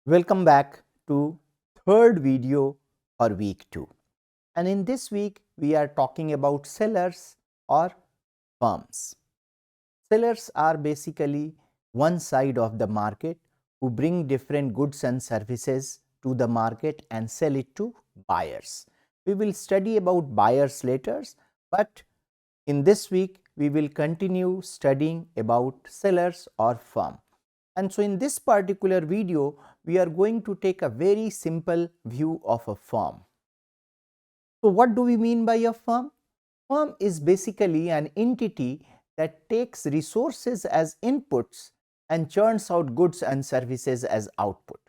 Welcome back to third video or week 2, and in this week we are talking about sellers or firms. Sellers are basically one side of the market who bring different goods and services to the market and sell it to buyers. We will study about buyers later, but in this week we will continue studying about sellers or firm. And so in this particular video, we are going to take a very simple view of a firm. So what do we mean by a firm? Firm is basically an entity that takes resources as inputs and churns out goods and services as output.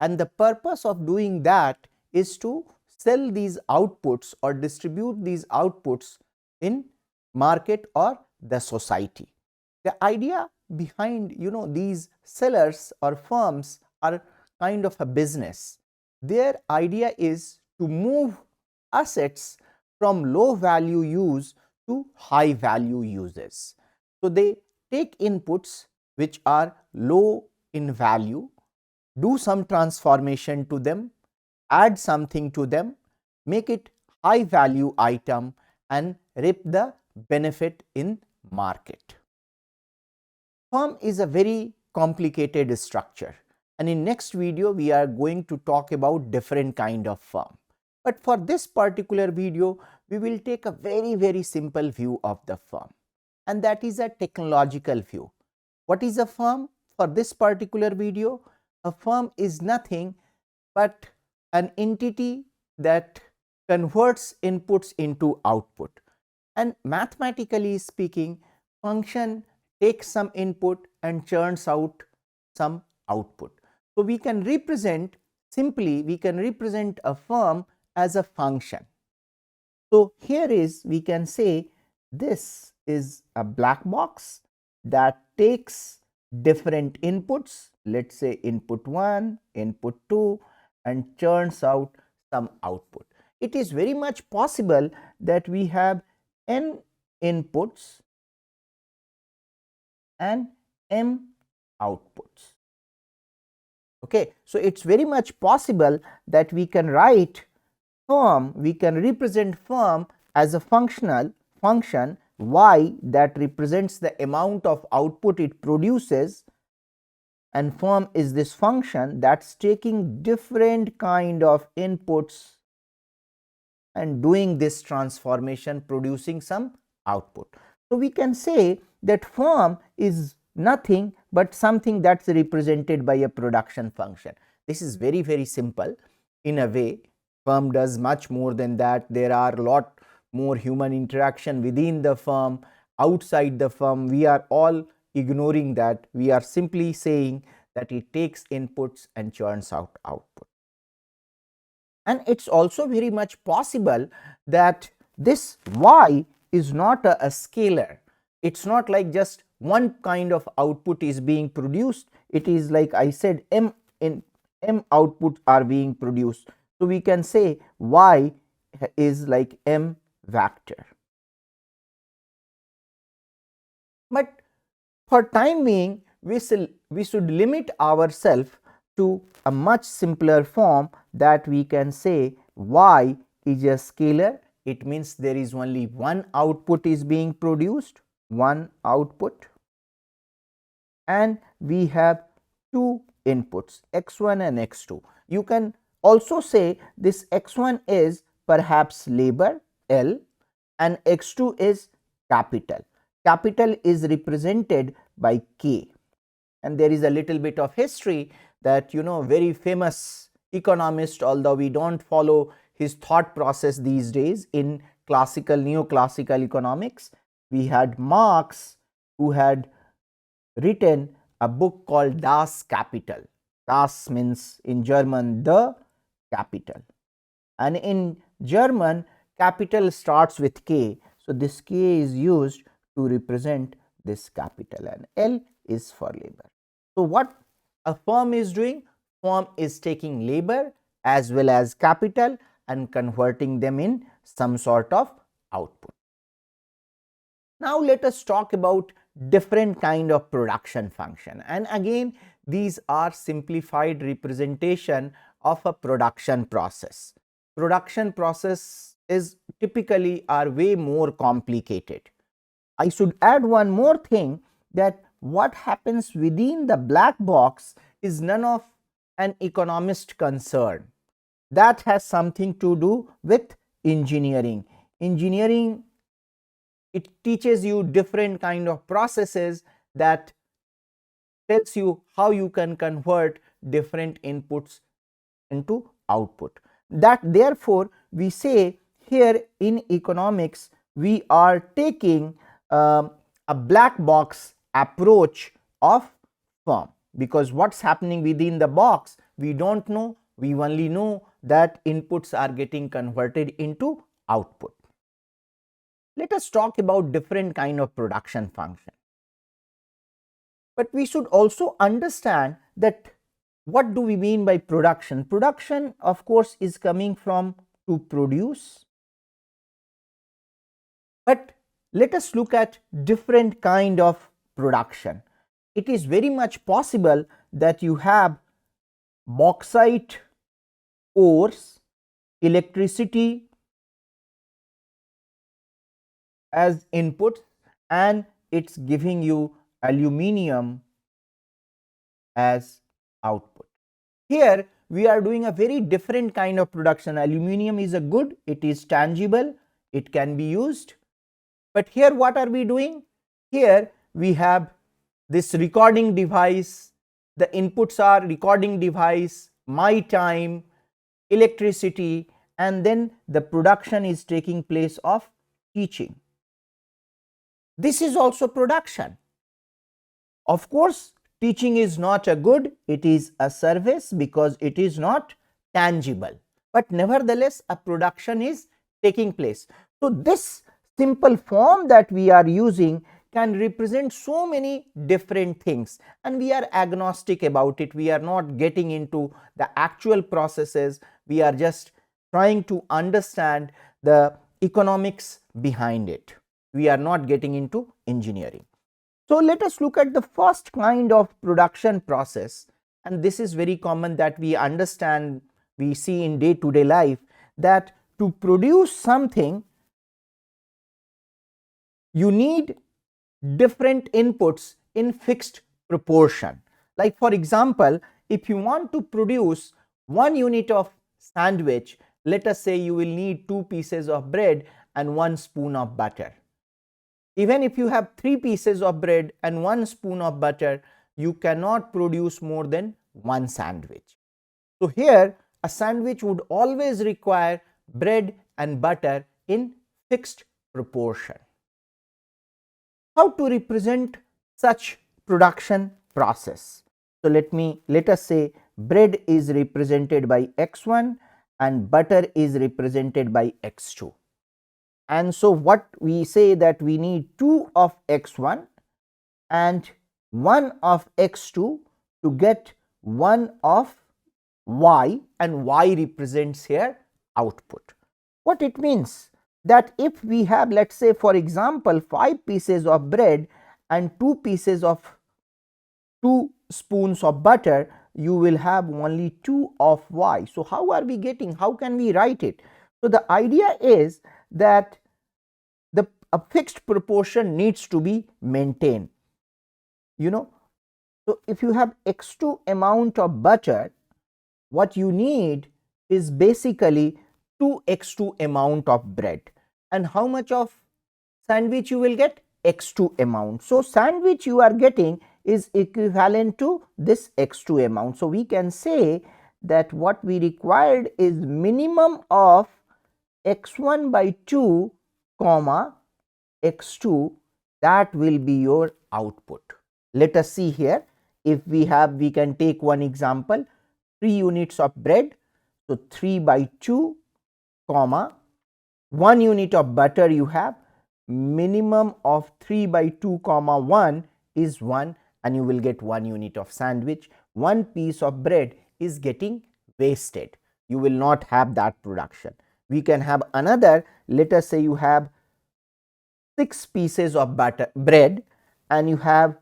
And the purpose of doing that is to sell these outputs or distribute these outputs in market or the society. The idea behind these sellers or firms are kind of a business. Their idea is to move assets from low value use to high value uses. So they take inputs which are low in value, do some transformation to them, add something to them, make it high value item and reap the benefit in market. Firm is a very complicated structure, and in next video we are going to talk about different kind of firm. But for this particular video we will take a very simple view of the firm, and that is a technological view. What is a firm? For this particular video, a firm is nothing but an entity that converts inputs into output, and mathematically speaking, function takes some input and churns out some output. So we can represent a firm as a function. So here we can say this is a black box that takes different inputs, let's say input 1, input 2, and churns out some output. It is very much possible that we have n inputs and m outputs. Okay, so it's very much possible that we can write firm, we can represent firm as a function y that represents the amount of output it produces, and firm is this function that's taking different kind of inputs and doing this transformation, producing some output. So we can say that firm is nothing but something that's represented by a production function. This is very simple in a way. Firm does much more than that. There are a lot more human interaction within the firm, outside the firm. We are all ignoring that. We are simply saying that it takes inputs and churns out output. And it's also very much possible that this y is not a scalar. It's not like just one kind of output is being produced. It is like I said, m outputs are being produced. So we can say y is like m vector. But for time being, we should limit ourselves to a much simpler form that we can say y is a scalar. It means there is only one output is being produced, one output, and we have two inputs, x1 and x2. You can also say this x1 is perhaps labor L and x2 is capital. Capital is represented by K, and there is a little bit of history that very famous economist, although we don't follow his thought process these days, in neoclassical economics, we had Marx, who had written a book called Das Kapital. Das means in German the capital, and in German capital starts with K. So this K is used to represent this capital, and L is for labor. So what a firm is doing? Firm is taking labor as well as capital and converting them in some sort of output. Now let us talk about different kind of production function, and again these are simplified representation of a production process. Production process is typically are way more complicated. I should add one more thing, that what happens within the black box is none of an economist concern. That has something to do with engineering. Engineering, it teaches you different kind of processes that tells you how you can convert different inputs into output. That therefore we say here in economics we are taking a black box approach of firm, because what's happening within the box we don't know, we only know that inputs are getting converted into output. Let us talk about different kind of production function. But we should also understand that what do we mean by production? Production, of course, is coming from to produce. But let us look at different kind of production. It is very much possible that you have bauxite ores, electricity as input, and it's giving you aluminium as output. Here we are doing a very different kind of production. Aluminium is a good, it is tangible, it can be used. But here what are we doing? Here we have this recording device, the inputs are recording device, my time, electricity, and then the production is taking place of teaching. This is also production. Of course, teaching is not a good, it is a service because it is not tangible, but nevertheless a production is taking place. So this simple form that we are using can represent so many different things, and we are agnostic about it. We are not getting into the actual processes, we are just trying to understand the economics behind it. We are not getting into engineering. So let us look at the first kind of production process, and this is very common that we understand, we see in day-to-day life, that to produce something you need different inputs in fixed proportion. Like for example, if you want to produce 1 unit of sandwich, let us say you will need 2 pieces of bread and 1 spoon of butter. Even if you have 3 pieces of bread and 1 spoon of butter, you cannot produce more than 1 sandwich. So here a sandwich would always require bread and butter in fixed proportion. How to represent such production process? So let us say bread is represented by x1 and butter is represented by x2. And so what we say that we need 2 of x1 and 1 of x2 to get 1 of y, and y represents here output. What it means? That if we have, let us say for example, 5 pieces of bread and 2 spoons of butter, you will have only 2 of y. So how are we getting, how can we write it? So the idea is that a fixed proportion needs to be maintained, So if you have x2 amount of butter, what you need is basically 2x2 amount of bread. And how much of sandwich you will get? X2 amount. So sandwich you are getting is equivalent to this x2 amount. So we can say that what we required is minimum of x1 by 2 comma x2, that will be your output. Let us see here, if we can take one example, 3 units of bread, so 3 by 2 comma 1 unit of butter, you have minimum of 3 by 2 comma 1 is 1, and you will get 1 unit of sandwich. 1 piece of bread is getting wasted, you will not have that production. We can have another, let us say you have 6 pieces of bread and you have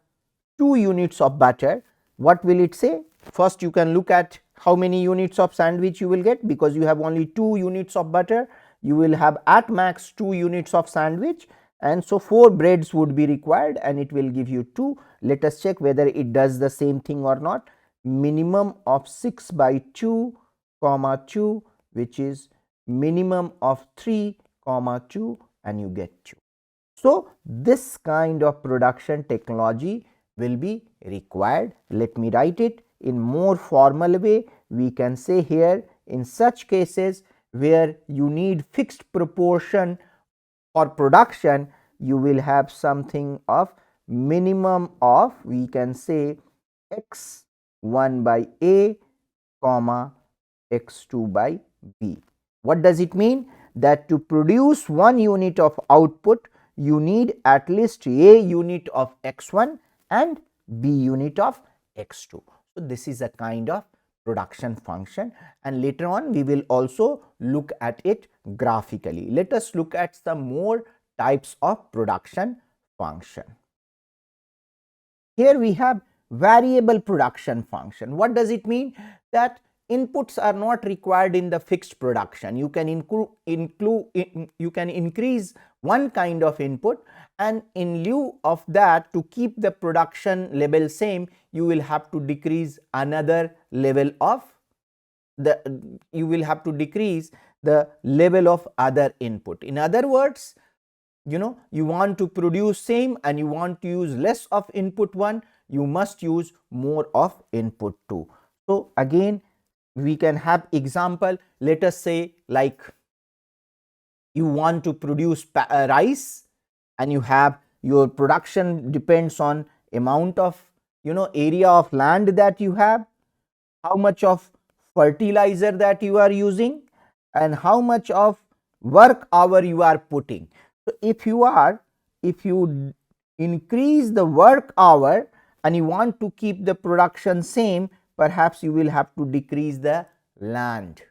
2 units of butter, what will it say? First you can look at how many units of sandwich you will get, because you have only 2 units of butter, you will have at max 2 units of sandwich, and so 4 breads would be required and it will give you 2. Let us check whether it does the same thing or not. Minimum of 6 by 2 comma 2, which is minimum of 3 comma 2, and you get 2. So this kind of production technology will be required. Let me write it in more formal way. We can say here, in such cases where you need fixed proportion for production, you will have something of minimum of, we can say, x1 by a comma x2 by b. What does it mean? That to produce 1 unit of output, you need at least a unit of x1 and b unit of x2. So this is a kind of production function, and later on we will also look at it graphically. Let us look at some more types of production function. Here we have variable production function. What does it mean? That inputs are not required in the fixed production. You can increase one kind of input, and in lieu of that, to keep the production level same, you will have to decrease another level of the level of other input. In other words, you want to produce same and you want to use less of input 1, you must use more of input 2. So again we can have example. Let us say, like, you want to produce rice, and you have your production depends on amount of area of land that you have, how much of fertilizer that you are using, and how much of work hour you are putting. So if you increase the work hour and you want to keep the production same, perhaps you will have to decrease the land.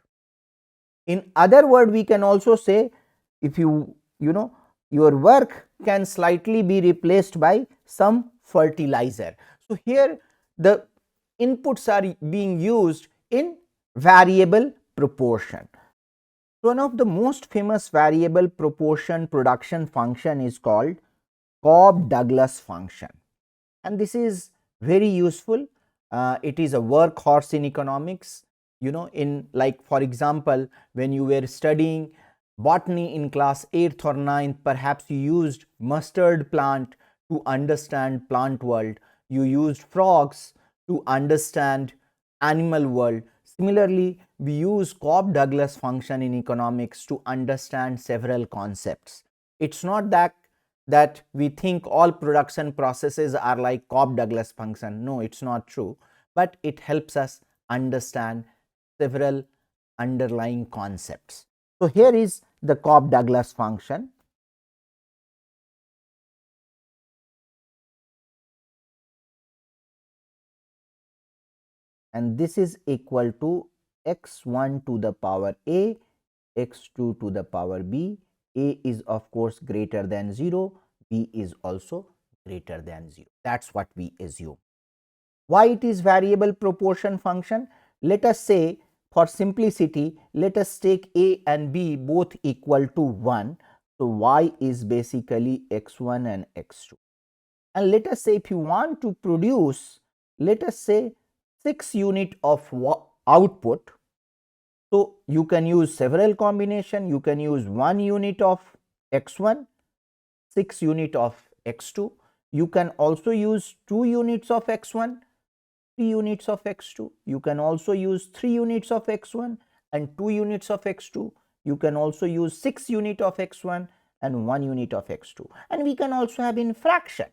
In other word, we can also say, if your work can slightly be replaced by some fertilizer. So here the inputs are being used in variable proportion. So one of the most famous variable proportion production function is called Cobb Douglas function, and this is very useful. It is a workhorse in economics. In, like, for example, when you were studying botany in class 8th or 9th, perhaps you used mustard plant to understand plant world, you used frogs to understand animal world. Similarly, we use Cobb Douglas function in economics to understand several concepts. It's not that we think all production processes are like Cobb Douglas function. No, it's not true, but it helps us understand several underlying concepts. So here is the Cobb Douglas function. And this is equal to x1 to the power a, x2 to the power b. A is of course greater than 0, b is also greater than 0. That's what we assume. Why it is variable proportion function? Let us say, for simplicity, let us take a and b both equal to 1. So y is basically x1 and x2. And let us say if you want to produce, let us say, 6 unit of output, so you can use several combination. You can use 1 unit of x1, 6 unit of x2. You can also use 2 units of x1, 3 units of x2. You can also use 3 units of x1 and 2 units of x2. You can also use 6 unit of x1 and 1 unit of x2. And we can also have in fraction.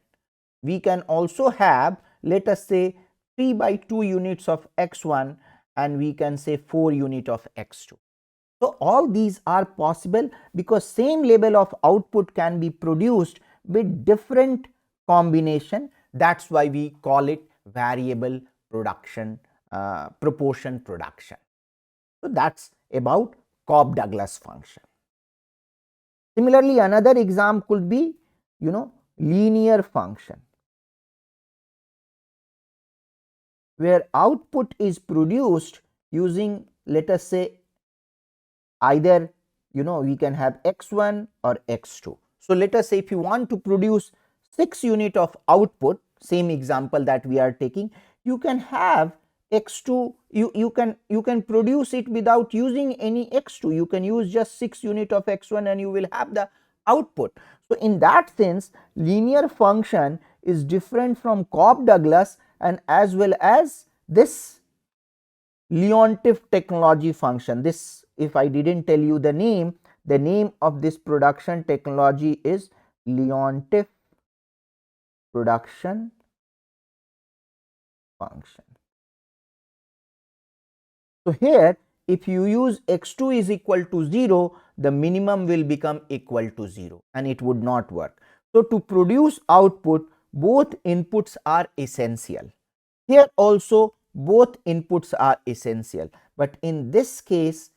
We can also have, let us say, 3 by 2 units of x1, and we can say 4 unit of x2. So all these are possible because same level of output can be produced with different combination. That's why we call it variable production, proportion production. So that's about Cobb Douglas function. Similarly, another example could be linear function. where output is produced using, let us say, either we can have x1 or x2. So let us say if you want to produce 6 unit of output, same example that we are taking, you can have x2, you can produce it without using any x2, you can use just 6 unit of x1 and you will have the output. So in that sense, linear function is different from Cobb Douglas and as well as this Leontief technology function. This, if I didn't tell you the name of this production technology is Leontief production function. So here if you use x2 is equal to 0, the minimum will become equal to 0 and it would not work. So to produce output, both inputs are essential. Here also both inputs are essential, but in this case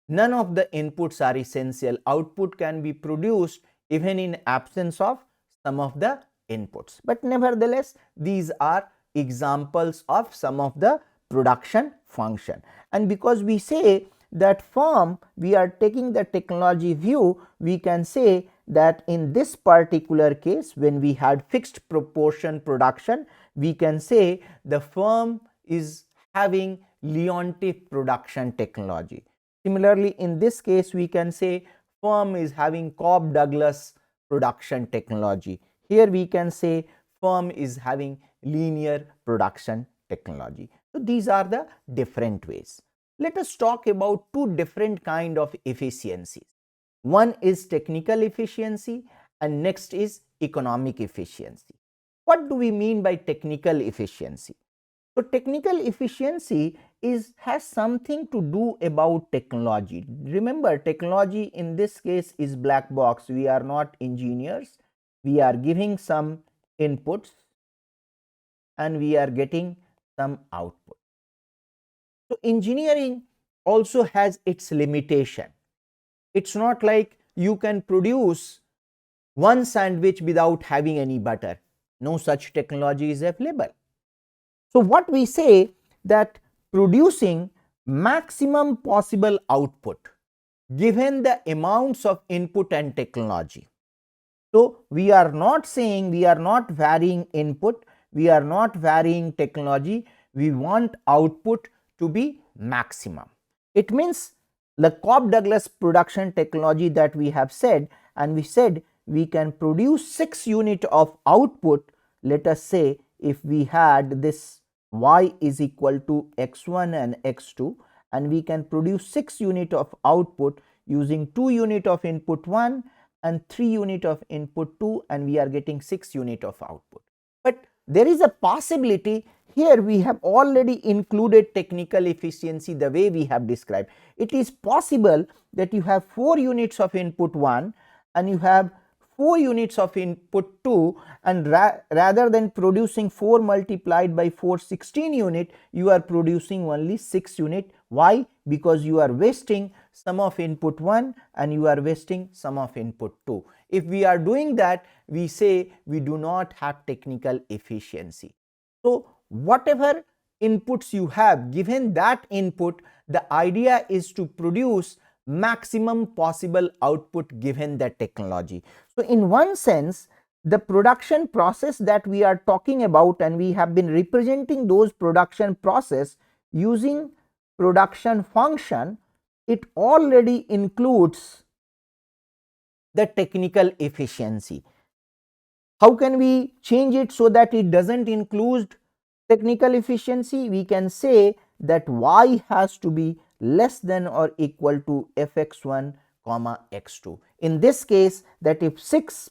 none of the inputs are essential. Output can be produced even in absence of some of the inputs, but nevertheless these are examples of some of the production function. And because we say that firm, we are taking the technology view, we can say that in this particular case when we had fixed proportion production, we can say the firm is having Leontief production technology. Similarly, in this case we can say firm is having Cobb Douglas production technology. Here we can say firm is having linear production technology. So these are the different ways. Let us talk about two different kind of efficiencies. One is technical efficiency and next is economic efficiency. What do we mean by technical efficiency? So technical efficiency has something to do about technology. Remember, technology in this case is black box. We are not engineers. We are giving some inputs and we are getting some output. So engineering also has its limitation. It's not like you can produce one sandwich without having any butter. No such technology is available. So what we say that producing maximum possible output given the amounts of input and technology. So we are not saying, we are not varying input, we are not varying technology, we want output to be maximum. It means the Cobb Douglas production technology that we have said, and we said we can produce 6 unit of output. Let us say if we had this y is equal to x1 and x2 and we can produce 6 unit of output using 2 unit of input 1 and 3 unit of input 2 and we are getting 6 unit of output. But there is a possibility here, we have already included technical efficiency the way we have described. It is possible that you have 4 units of input 1 and you have 4 units of input 2 and rather than producing 4 multiplied by 4 16 unit, you are producing only 6 unit. Why? Because you are wasting some of input 1 and you are wasting some of input 2. If we are doing that, we say we do not have technical efficiency. So whatever inputs you have, given that input, the idea is to produce maximum possible output given that technology. So in one sense, the production process that we are talking about, and we have been representing those production process using production function, it already includes the technical efficiency. How can we change it so that it doesn't include technical efficiency? We can say that y has to be less than or equal to fx1 comma x2. In this case, that if 6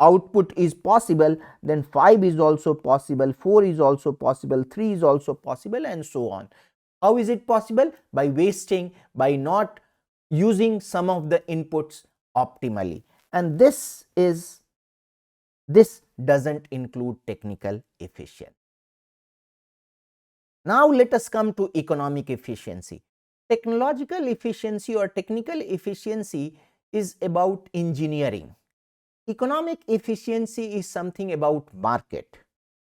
output is possible, then 5 is also possible, 4 is also possible, 3 is also possible, and so on. How is it possible? By wasting, by not using some of the inputs optimally, and this doesn't include technical efficiency. Now let us come to economic efficiency. Technological efficiency or technical efficiency is about engineering. Economic efficiency is something about market,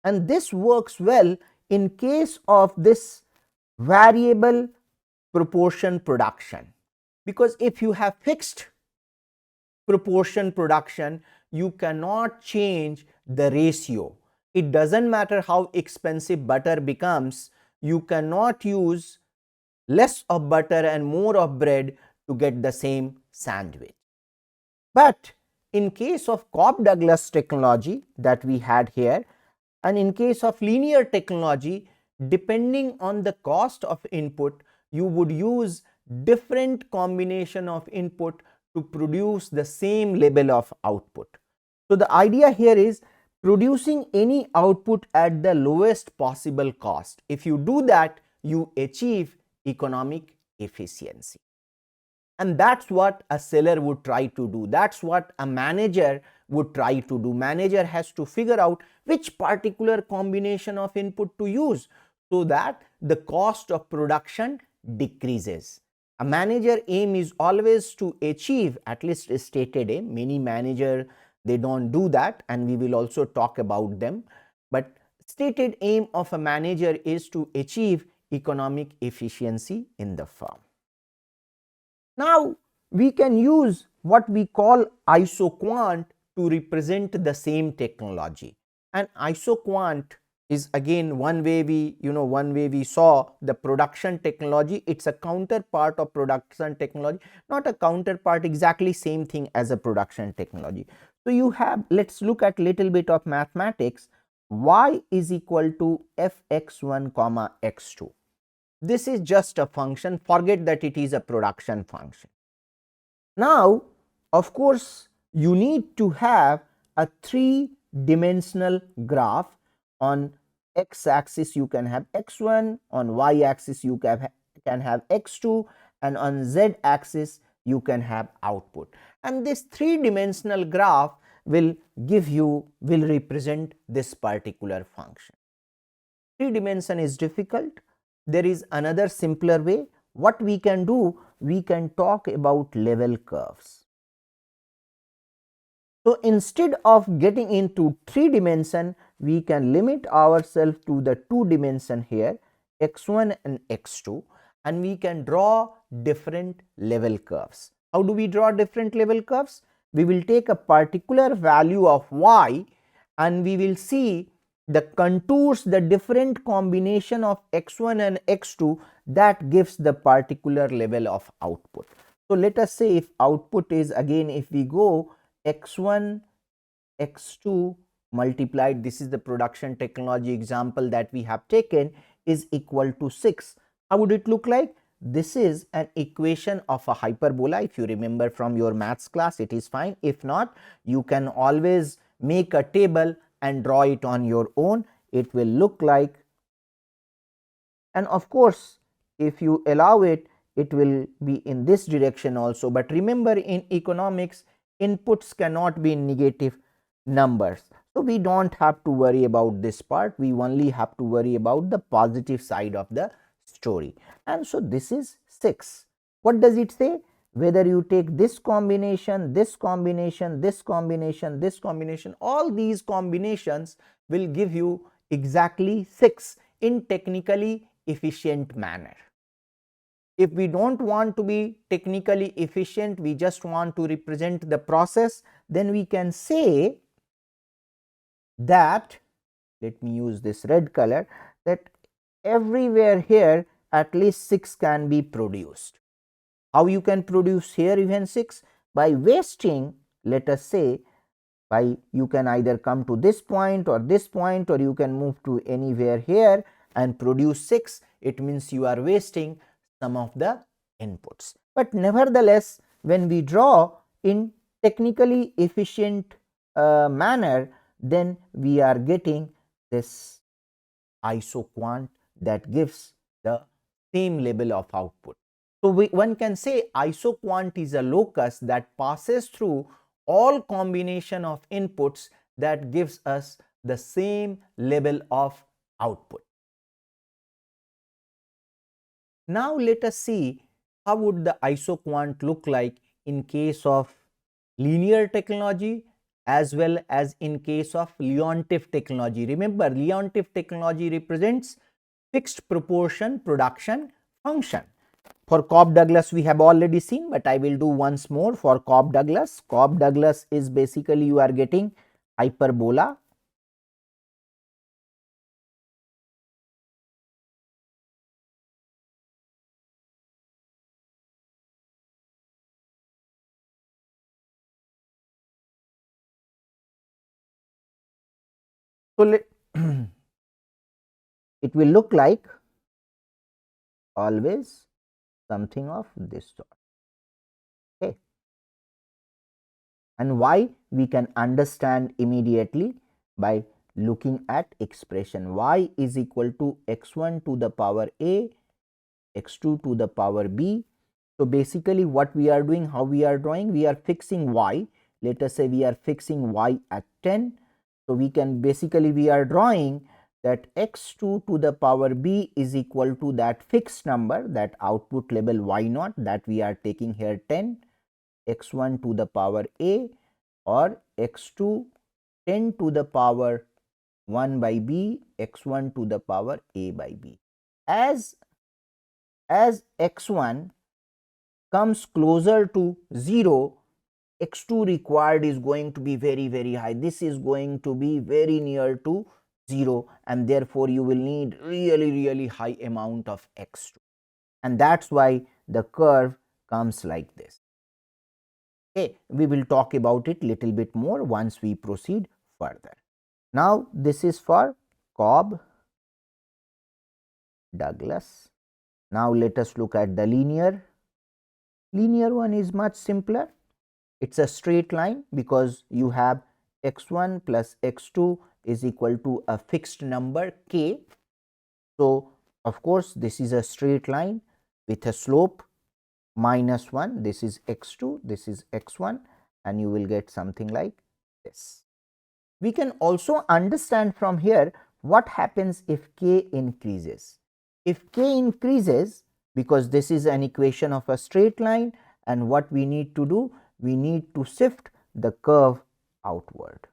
and this works well in case of this variable proportion production, because if you have fixed proportion production, you cannot change the ratio. It doesn't matter how expensive butter becomes, you cannot use less of butter and more of bread to get the same sandwich. But in case of Cobb Douglas technology that we had here, and in case of linear technology, depending on the cost of input, you would use different combination of input to produce the same level of output. So the idea here is producing any output at the lowest possible cost. If you do that, you achieve economic efficiency. And that's what a seller would try to do. That's what a manager would try to do. Manager has to figure out which particular combination of input to use so that the cost of production decreases. A manager aim is always to achieve at least a stated aim. Many manager, they don't do that, and we will also talk about them. But stated aim of a manager is to achieve economic efficiency in the firm. Now we can use what we call isoquant to represent the same technology. And isoquant is again one way we saw the production technology. It's a counterpart of production technology, not a counterpart, exactly same thing as a production technology. So you have, let's look at little bit of mathematics. Y is equal to fx1 comma x2. This is just a function, forget that it is a production function. Now of course you need to have a three-dimensional graph. On x axis you can have x1, on y axis you can have x2, and on z axis you can have output. And this three-dimensional graph will represent this particular function. Three dimension is difficult. There is another simpler way. What we can do, we can talk about level curves. So instead of getting into three dimension, we can limit ourselves to the two dimension here, x1 and x2, and we can draw different level curves. How do we draw different level curves? We will take a particular value of y and we will see the contours, the different combination of x1 and x2 that gives the particular level of output. So let us say if output is, again if we go x1 x2 multiplied, this is the production technology example that we have taken, is equal to 6. How would it look like? This is an equation of a hyperbola. If you remember from your maths class, it is fine. If not, you can always make a table and draw it on your own. It will look like, and of course if you allow it, it will be in this direction also. But remember, in economics, inputs cannot be negative numbers, so we don't have to worry about this part. We only have to worry about the positive side of the story. And so this is 6. What does it say? Whether you take this combination, this combination, this combination, this combination, all these combinations will give you exactly 6 in technically efficient manner. If we don't want to be technically efficient, we just want to represent the process, then we can say that, let me use this red color, that everywhere here at least 6 can be produced. How you can produce here even 6? By wasting, let us say, by you can either come to this point, or you can move to anywhere here and produce 6. It means you are wasting some of the inputs. But nevertheless, when we draw in technically efficient manner, then we are getting this isoquant that gives the same level of output. So one can say isoquant is a locus that passes through all combination of inputs that gives us the same level of output. Now let us see how would the isoquant look like in case of linear technology as well as in case of Leontief technology. Remember, Leontief technology represents fixed proportion production function. For Cobb Douglas we have already seen, but I will do once more for Cobb Douglas. Cobb Douglas is basically you are getting hyperbola. So it will look like always something of this sort. Okay. And why we can understand immediately by looking at expression y is equal to x1 to the power a, x2 to the power b. So basically what we are doing, how we are drawing, we are fixing y. Let us say we are fixing y at 10. So we can basically we are drawing that x2 to the power b is equal to that fixed number, that output label y0 that we are taking here 10, x1 to the power a, or x2 10 to the power 1 by b, x1 to the power a by b. As x1 comes closer to 0, x2 required is going to be very high. This is going to be very near to 0, and therefore you will need really high amount of x2, and that's why the curve comes like this. Okay, we will talk about it little bit more once we proceed further. Now this is for Cobb Douglas. Now let us look at the linear. Linear one is much simpler. It's a straight line because you have x1 plus x2 is equal to a fixed number k. So of course this is a straight line with a slope -1. This is x2, this is x1, and you will get something like this. We can also understand from here what happens if k increases. If k increases, because this is an equation of a straight line, and what we need to do, we need to shift the curve outward.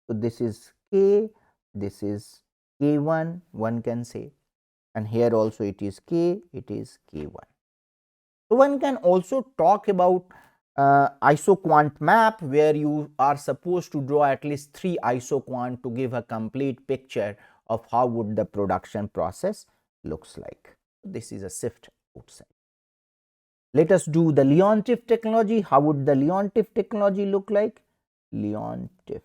So this is k, this is k1, one can say, and here also it is k, it is k1. So one can also talk about isoquant map, where you are supposed to draw at least 3 isoquant to give a complete picture of how would the production process looks like. This is a shift outside. Let us do the Leontief technology. How would the Leontief technology look like? Leontief.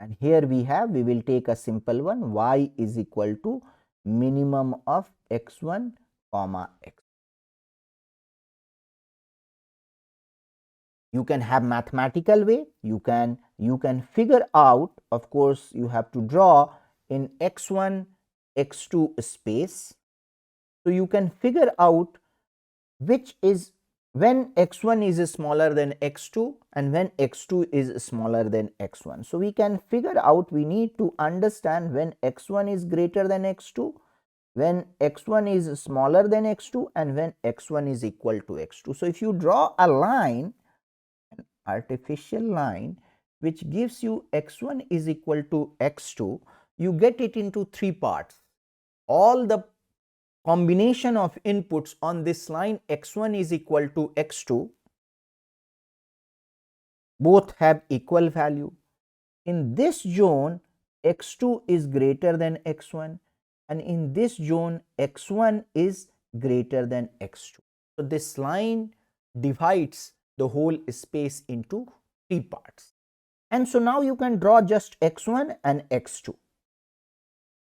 And here we will take a simple one, y is equal to minimum of x1 comma x. You can have mathematical way, you can figure out, of course you have to draw in x1 x2 space. So you can figure out which is when x1 is smaller than x2 and when x2 is smaller than x1. So we can figure out, we need to understand when x1 is greater than x2, when x1 is smaller than x2, and when x1 is equal to x2. So if you draw a line, an artificial line which gives you x1 is equal to x2, you get it into 3 parts. All the combination of inputs on this line x1 is equal to x2, both have equal value. In this zone x2 is greater than x1, and in this zone x1 is greater than x2. So this line divides the whole space into 3 parts, and so now you can draw just x1 and x2.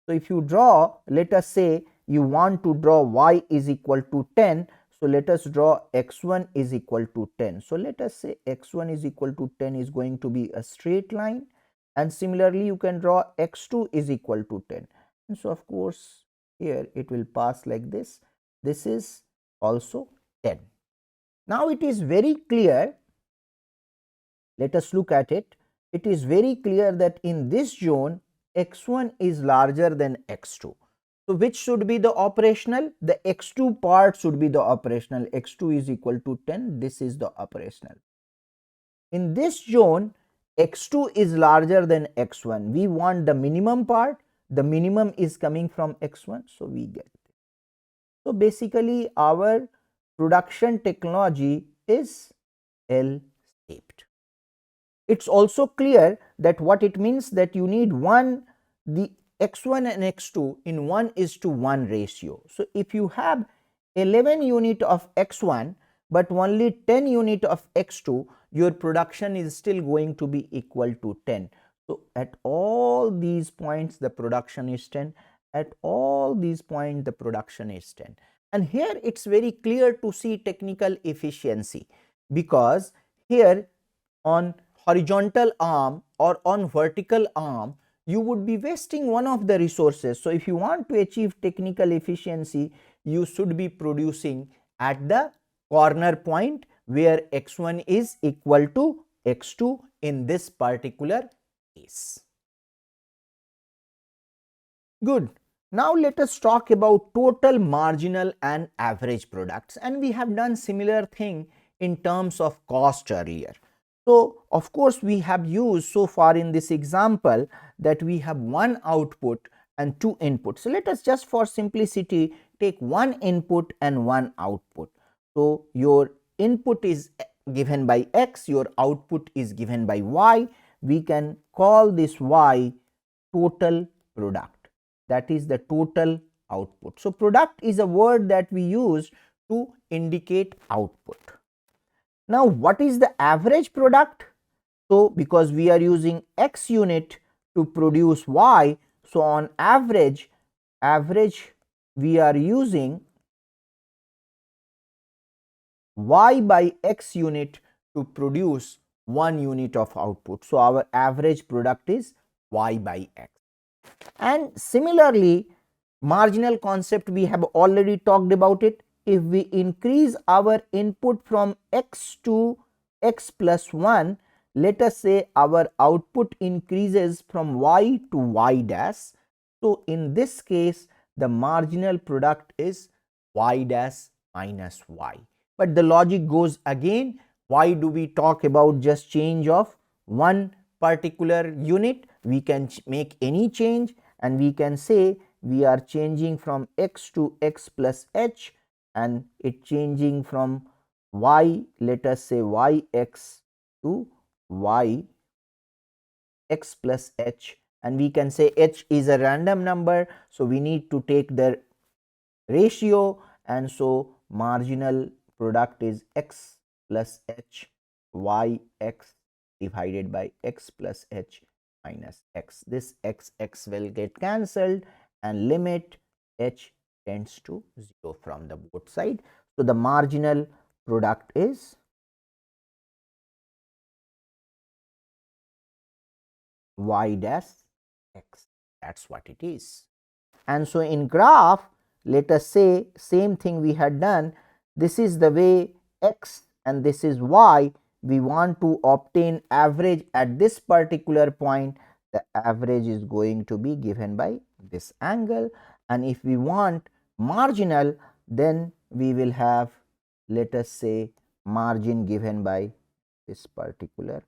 So if you draw, let us say you want to draw y is equal to 10, so let us draw x1 is equal to 10. So let us say x1 is equal to 10 is going to be a straight line, and similarly you can draw x2 is equal to 10, and so of course here it will pass like this. This is also 10. Now it is very clear, let us look at it. It is very clear that in this zone x1 is larger than x2. So which should be the operational? The x2 part should be the operational. x2 is equal to 10. This is the operational. In this zone, x2 is larger than x1. We want the minimum part. The minimum is coming from x1. So we get this. So basically our production technology is L-shaped. It's also clear that what it means that you need the x1 and x2 in 1:1 ratio. So if you have 11 unit of x1 but only 10 unit of x2, your production is still going to be equal to 10. So at all these points the production is 10, at all these points the production is 10. And here it's very clear to see technical efficiency, because here on horizontal arm or on vertical arm you would be wasting one of the resources. So if you want to achieve technical efficiency, you should be producing at the corner point where x1 is equal to x2 in this particular case. Good. Now let us talk about total, marginal and average products, and we have done similar thing in terms of cost earlier. So of course we have used so far in this example that we have one output and two inputs. So let us just for simplicity take one input and one output. So your input is given by x, your output is given by y. We can call this y total product, that is the total output. So product is a word that we use to indicate output. Now what is the average product? So because we are using x unit to produce y, so on average we are using y by x unit to produce 1 unit of output. So our average product is y by x. And similarly, marginal concept we have already talked about it. If we increase our input from x to x plus 1, let us say our output increases from y to y dash. So in this case the marginal product is y dash minus y. But the logic goes again, why do we talk about just change of one particular unit? We can make any change and we can say we are changing from x to x plus h, and it changing from y, let us say yx to y x plus h, and we can say h is a random number, so we need to take the ratio, and so marginal product is x plus h y x divided by x plus h minus x. This x will get cancelled and limit h tends to 0 from the both side. So the marginal product is y dash x, that's what it is. And so in graph, let us say same thing we had done, this is the way x and this is y. We want to obtain average at this particular point, the average is going to be given by this angle, and if we want marginal, then we will have, let us say, margin given by this particular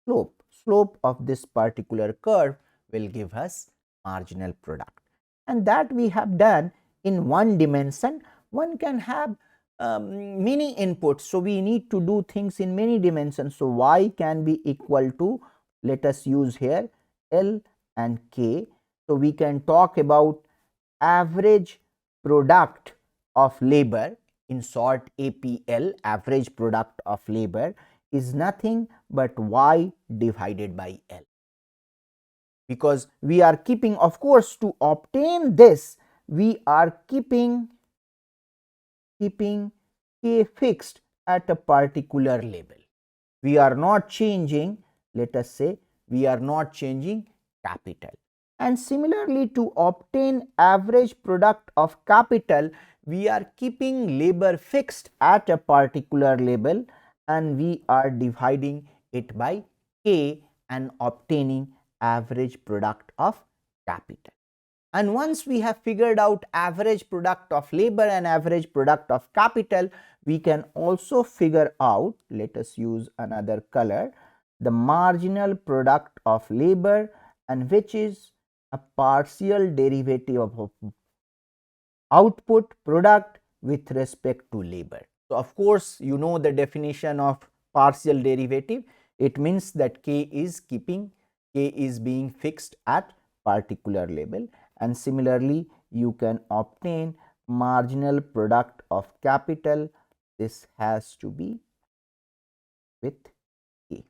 slope of this particular curve will give us marginal product. And that we have done in one dimension. One can have many inputs, so we need to do things in many dimensions. So y can be equal to, let us use here L and K. So we can talk about average product of labor, in short APL, average product of labor, is nothing but y divided by L, because we are keeping, of course, to obtain this we are keeping K fixed at a particular level. We are not changing, let us say we are not changing capital. And similarly, to obtain average product of capital, we are keeping labor fixed at a particular level and we are dividing it by K and obtaining average product of capital. And once we have figured out average product of labor and average product of capital, we can also figure out, let us use another color, the marginal product of labor, and which is a partial derivative of output product with respect to labor. So, of course, you know the definition of partial derivative. It means that k is being fixed at particular level, and similarly you can obtain marginal product of capital. This has to be with k.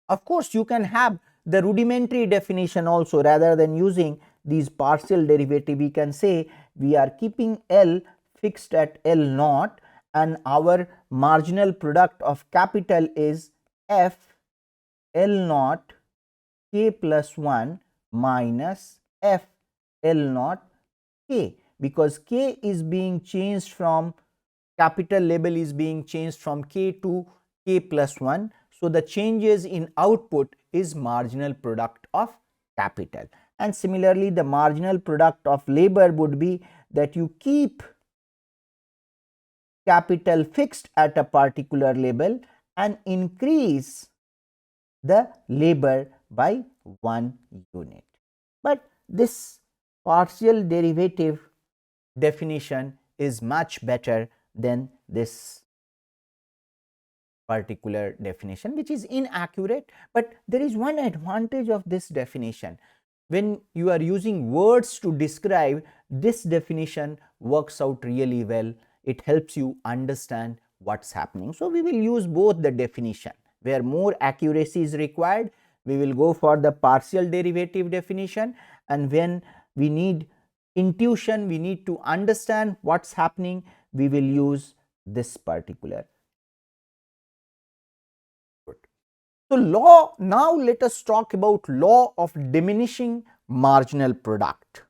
Of course, you can have the rudimentary definition also. Rather than using these partial derivative, we can say we are keeping L fixed at L naught, and our marginal product of capital is F L naught k plus 1 minus F L naught k, because k is being changed from capital label is being changed from k to k plus 1. So, the changes in output is marginal product of capital, and similarly the marginal product of labor would be that you keep capital fixed at a particular level and increase the labor by 1 unit. But this partial derivative definition is much better than this particular definition, which is inaccurate, but there is one advantage of this definition. When you are using words to describe, this definition works out really well. It helps you understand what's happening. So, we will use both the definition. Where more accuracy is required, we will go for the partial derivative definition, and when we need intuition, we need to understand what's happening, we will use this particular. So, now let us talk about law of diminishing marginal product.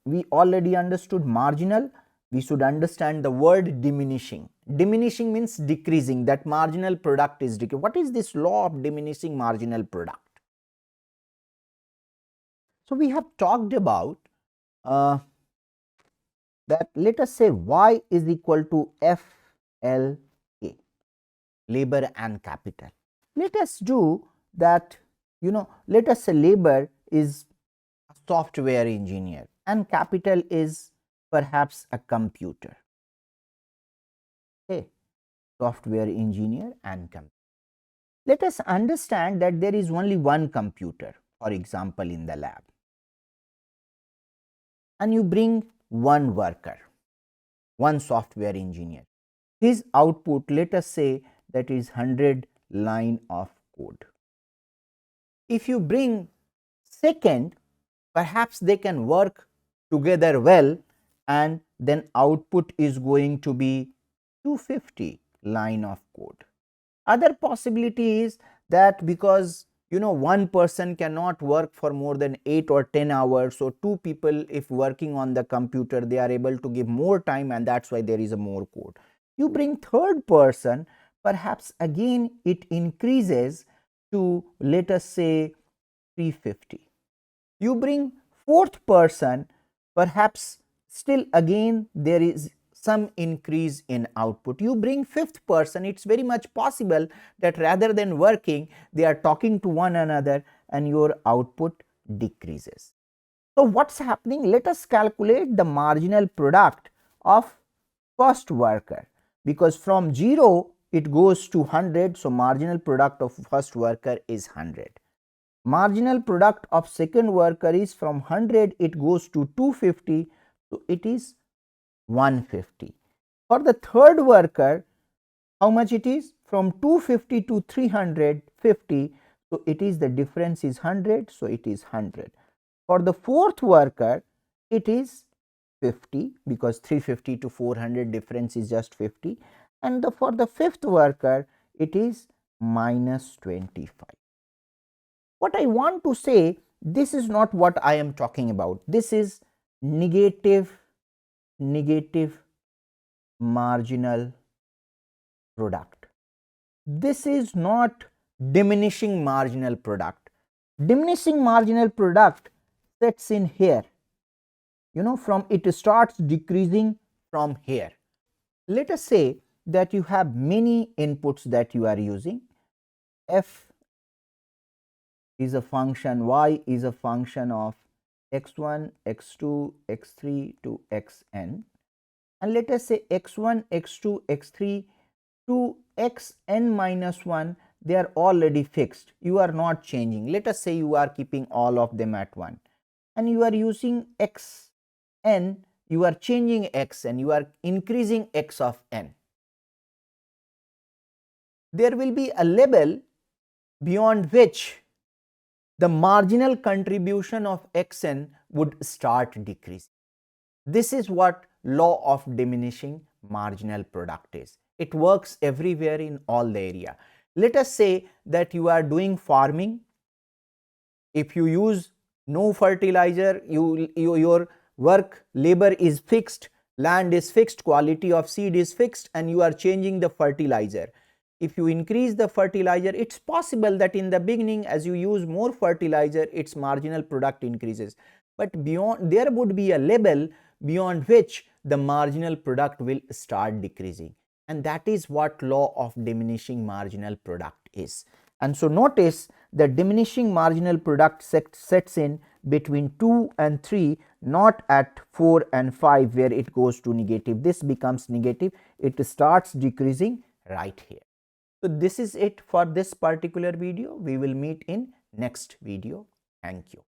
We already understood marginal. We should understand the word diminishing. Diminishing means decreasing, that marginal product is decreasing. What is this law of diminishing marginal product? So, we have talked about that, let us say y is equal to FL k, labor and capital. Let us do that, let us say labor is a software engineer and capital is perhaps a computer. Okay, software engineer and computer. Let us understand that there is only one computer, for example, in the lab, and you bring one worker, one software engineer. His output, let us say, that is 100 line of code. If you bring second, perhaps they can work together well, and then output is going to be 250 line of code. Other possibility is that because one person cannot work for more than 8 or 10 hours, so two people if working on the computer, they are able to give more time, and that's why there is a more code. You bring third person, perhaps again it increases to, let us say, 350. You bring fourth person, perhaps still again there is some increase in output. You bring fifth person, it's very much possible that rather than working, they are talking to one another and your output decreases. So, what's happening? Let us calculate the marginal product of first worker, because from 0 it goes to 100. So, marginal product of first worker is 100. Marginal product of second worker is from 100 it goes to 250. So, it is 150. For the third worker, how much it is? From 250 to 350. So, it is the difference is 100. So, it is 100. For the fourth worker, it is 50, because 350 to 400 difference is just 50, and for the fifth worker it is minus 25. What I want to say, this is not what I am talking about. This is negative marginal product. This is not diminishing marginal product. Diminishing marginal product sets in here, from it starts decreasing from here. Let us say that you have many inputs that you are using. F is a function, y is a function of x1, x2, x3 to xn, and let us say x1, x2, x3 to xn minus 1, they are already fixed, you are not changing. Let us say you are keeping all of them at 1 and you are using xn, you are changing xn, you are increasing x of n. There will be a level beyond which the marginal contribution of xn would start decreasing. This is what law of diminishing marginal product is. It works everywhere in all the area. Let us say that you are doing farming. If you use no fertilizer, your work labor is fixed, land is fixed, quality of seed is fixed, and you are changing the fertilizer. If you increase the fertilizer, it's possible that in the beginning, as you use more fertilizer, its marginal product increases, but beyond, there would be a level beyond which the marginal product will start decreasing, and that is what law of diminishing marginal product is. And so notice the diminishing marginal product sets in between 2 and 3, not at 4 and 5 where it goes to negative. This becomes negative, it starts decreasing right here. So this is it for this particular video. We will meet in next video. Thank you.